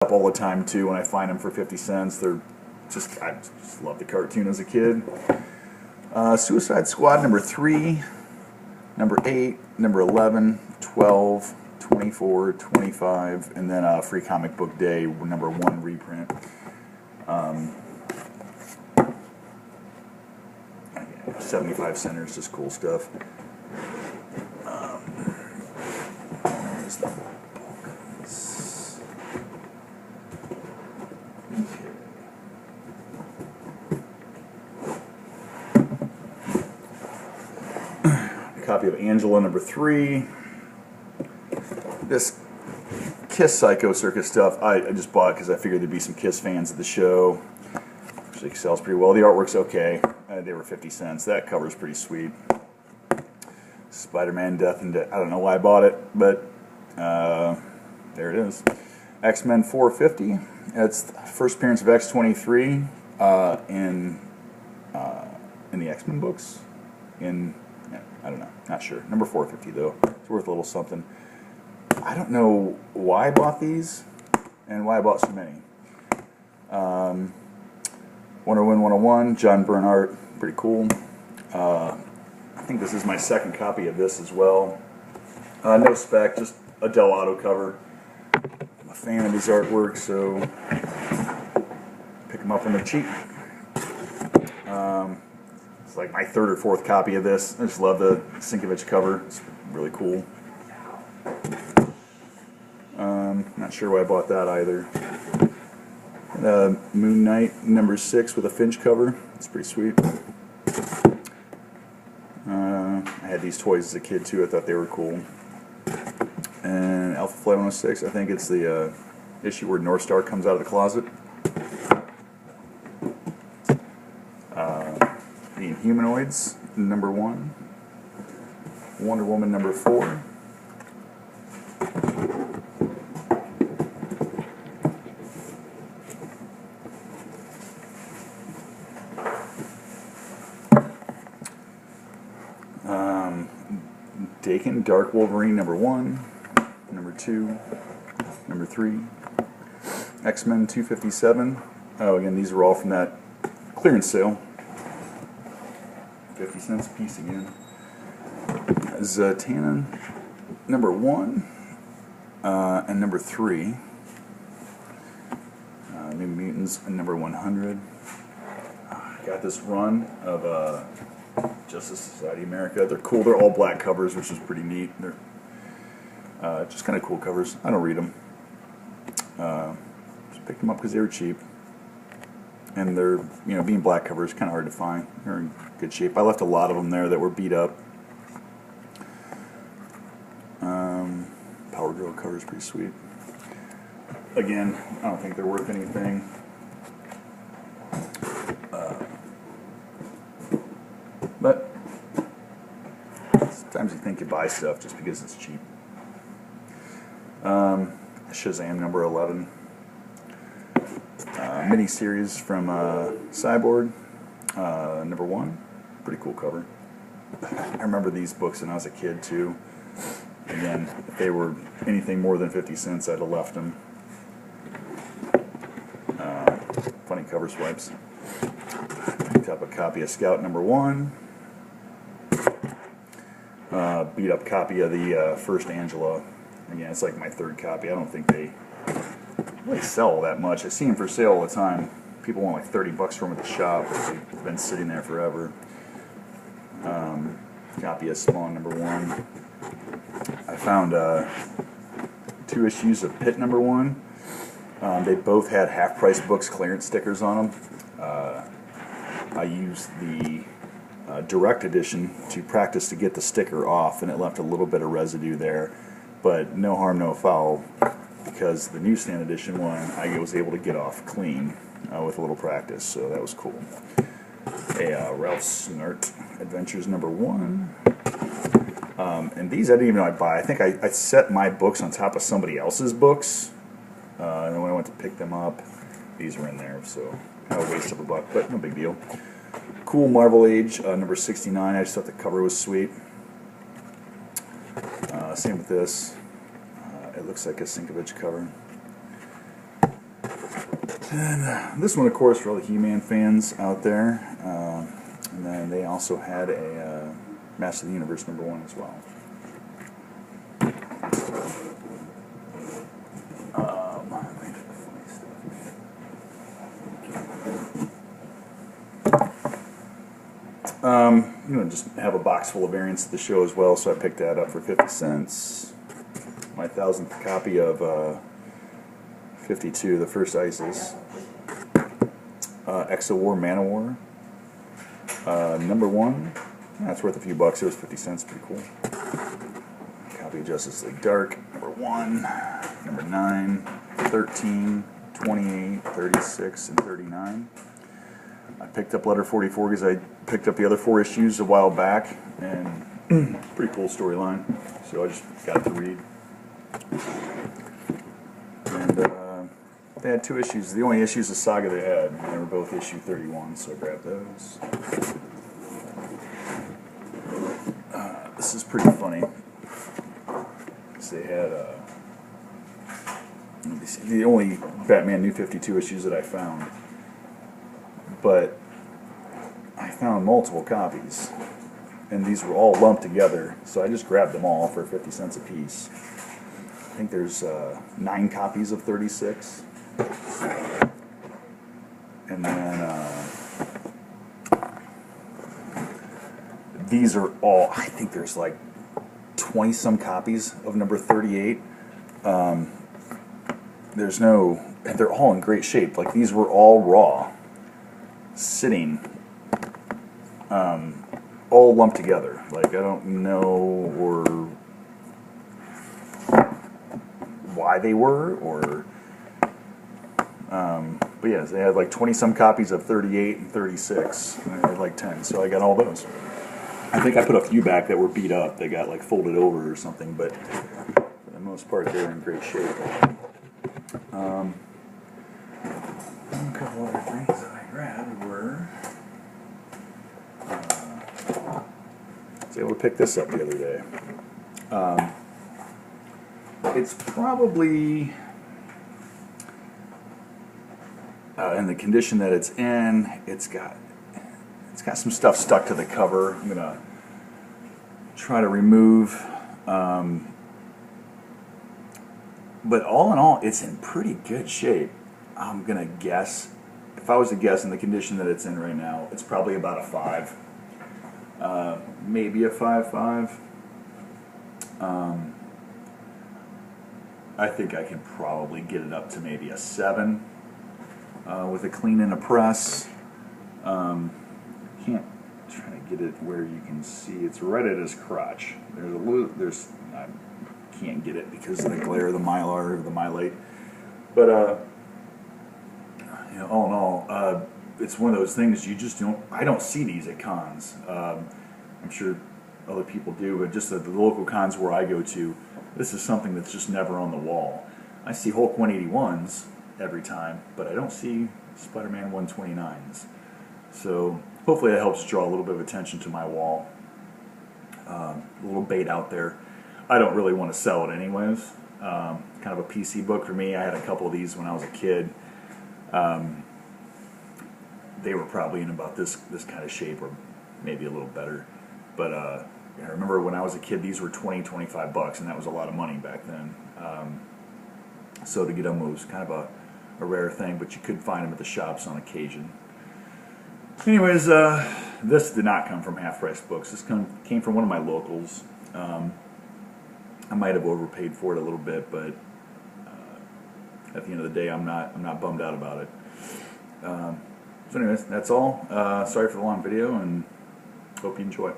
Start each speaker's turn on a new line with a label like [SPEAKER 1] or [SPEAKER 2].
[SPEAKER 1] up all the time too when I find them for 50 cents. I just love the cartoon as a kid. Suicide Squad number 3, number 8, number 11, 12, 24, 25, and then Free Comic Book Day number 1 reprint. 75 centers, just cool stuff. There's the book. A copy of Angela number 3. This Kiss Psycho Circus stuff I just bought because I figured there'd be some Kiss fans at the show. Actually sells pretty well. The artwork's okay. They were 50 cents. That cover's pretty sweet. Spider-Man Death and I don't know why I bought it, but there it is. X-Men 450. It's the first appearance of X-23 in the X-Men books. I don't know, not sure. Number 450 though. It's worth a little something. I don't know why I bought these and why I bought so many. Wonder Woman 101, John Byrne art, pretty cool. I think this is my second copy of this as well. No spec, just a Del Auto cover. I'm a fan of his artwork, so pick them up when they're cheap. It's like my third or fourth copy of this. I just love the Sienkiewicz cover. It's really cool. Not sure why I bought that either. Moon Knight number 6 with a Finch cover. It's pretty sweet. I had these toys as a kid too. I thought they were cool. And Alpha Flight 106. I think it's the issue where North Star comes out of the closet. The Inhumanoids number 1. Wonder Woman number 4. Daken Dark Wolverine number 1, number 2, number 3, X-Men 257. Oh, again, these are all from that clearance sale. 50 cents a piece again. Zatanna number 1 and number 3. New Mutants number 100. I got this run of Justice Society America. They're cool. They're all black covers, which is pretty neat. They're just kind of cool covers. I don't read them. Just picked them up because they were cheap. And they're, being black covers, kind of hard to find. They're in good shape. I left a lot of them there that were beat up. Power Girl cover's pretty sweet. Again, I don't think they're worth anything. But sometimes you think you buy stuff just because it's cheap. Shazam number 11. Mini-series from Cyborg, number 1. Pretty cool cover. I remember these books when I was a kid too. Again, if they were anything more than 50 cents, I'd have left them. Funny cover swipes. Picked up a copy of Scout number 1. Beat up copy of the first Angela. Again, it's like my third copy. I don't think they really sell that much. I see them for sale all the time. People want like 30 bucks for them at the shop. They've been sitting there forever. Copy of Spawn number 1. I found 2 issues of Pit number 1. They both had half-price books clearance stickers on them. I used the direct edition to practice to get the sticker off, and it left a little bit of residue there, but no harm, no foul, because the newsstand edition one I was able to get off clean with a little practice, so that was cool. A Ralph Snart Adventures number 1. And these I didn't even know I'd buy. I think I set my books on top of somebody else's books, and then when I went to pick them up, these were in there, so kind of a waste of $1, but no big deal. Cool Marvel Age number 69. I just thought the cover was sweet. Same with this. It looks like a Sienkiewicz cover. And this one, of course, for all the He-Man fans out there. And then they also had a Master of the Universe #1 as well. You know, just have a box full of variants at the show as well, so I picked that up for 50 cents. My 1000th copy of 52, the first ISIS. Exo War Manowar. #1. That's worth a few bucks. It was 50 cents. Pretty cool. Copy of Justice League Dark. #1. #9. 13. 28. 36. And 39. I picked up letter 44 because I picked up the other 4 issues a while back, and pretty cool storyline, so I just got it to read. And they had 2 issues. The only issues of Saga they had, and they were both issue 31, so I grabbed those. This is pretty funny. They had let me see, the only Batman New 52 issues that I found. But I found multiple copies, and these were all lumped together, so I just grabbed them all for 50 cents a piece. I think there's 9 copies of 36, and then these are all, I think there's like 20 some copies of number 38. There's no, and they're all in great shape. Like, these were all raw, sitting, all lumped together. Like, I don't know or why they were, or but yeah, they had like 20 some copies of 38 and 36, and I had like 10, so I got all those. I think I put a few back that were beat up. They got like folded over or something, but for the most part they're in great shape. A couple other things that I grabbed were, I was able to pick this up the other day. It's probably, in the condition that it's in, it's got some stuff stuck to the cover. I'm gonna try to remove, but all in all, it's in pretty good shape. I'm gonna guess, if I was to guess in the condition that it's in right now, it's probably about a 5, maybe a 5.5. I think I can probably get it up to maybe a 7 with a clean and a press. Can't try to get it where you can see it's right at his crotch. I can't get it because of the glare of the Mylar or the Mylate. But you know, all in all, it's one of those things you just don't. I don't see these at cons. I'm sure other people do, but just at the local cons where I go to, this is something that's just never on the wall. I see Hulk 181s every time, but I don't see Spider-Man 129s. So hopefully that helps draw a little bit of attention to my wall. A little bait out there. I don't really want to sell it anyways. Kind of a PC book for me. I had a couple of these when I was a kid. They were probably in about this kind of shape, or maybe a little better. But I remember when I was a kid, these were 20, 25 bucks, and that was a lot of money back then. So to get them was kind of a rare thing, but you could find them at the shops on occasion. Anyways, this did not come from Half Price Books. This came from one of my locals. I might have overpaid for it a little bit, but at the end of the day, I'm not bummed out about it. So anyways, that's all. Sorry for the long video, and hope you enjoy.